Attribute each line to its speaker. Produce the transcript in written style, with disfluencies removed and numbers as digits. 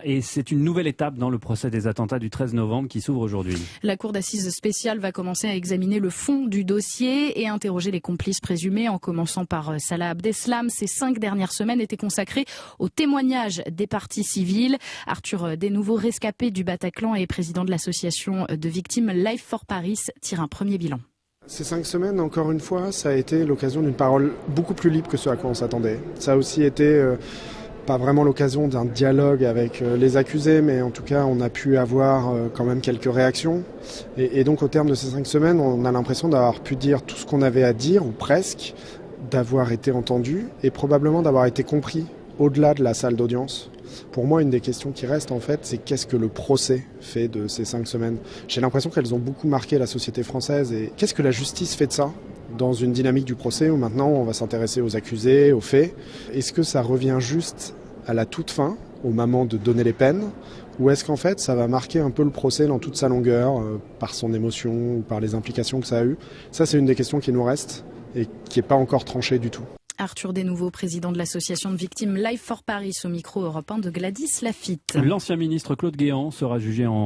Speaker 1: et c'est une nouvelle étape dans le procès des attentats du 13 novembre qui s'ouvre aujourd'hui.
Speaker 2: La cour d'assises spéciale va commencer à examiner le fond du dossier et interroger les complices présumés, en commençant par Salah Abdeslam. Ces 5 dernières semaines étaient consacrées au témoignage des parties civiles. Arthur Desnouveaux, rescapé du Bataclan et président de l'association de victimes Life for Paris, tire un premier bilan.
Speaker 3: Ces 5 semaines, encore une fois, ça a été l'occasion d'une parole beaucoup plus libre que ce à quoi on s'attendait. Ça a aussi été pas vraiment l'occasion d'un dialogue avec les accusés, mais en tout cas, on a pu avoir quand même quelques réactions. Et donc, au terme de ces 5 semaines, on a l'impression d'avoir pu dire tout ce qu'on avait à dire, ou presque, d'avoir été entendu et probablement d'avoir été compris au-delà de la salle d'audience. Pour moi, une des questions qui reste, en fait, c'est qu'est-ce que le procès fait de ces 5 semaines. J'ai l'impression qu'elles ont beaucoup marqué la société française. Et qu'est-ce que la justice fait de ça, dans une dynamique du procès où maintenant on va s'intéresser aux accusés, aux faits? Est-ce que ça revient juste à la toute fin, au moment de donner les peines, ou est-ce qu'en fait ça va marquer un peu le procès dans toute sa longueur, par son émotion ou par les implications que ça a eues? Ça, c'est une des questions qui nous reste et qui n'est pas encore tranchée du tout.
Speaker 2: Arthur Desnouveaux, président de l'association de victimes Life for Paris, au micro Europe 1 de Gladys Lafitte.
Speaker 1: L'ancien ministre Claude Guéant sera jugé en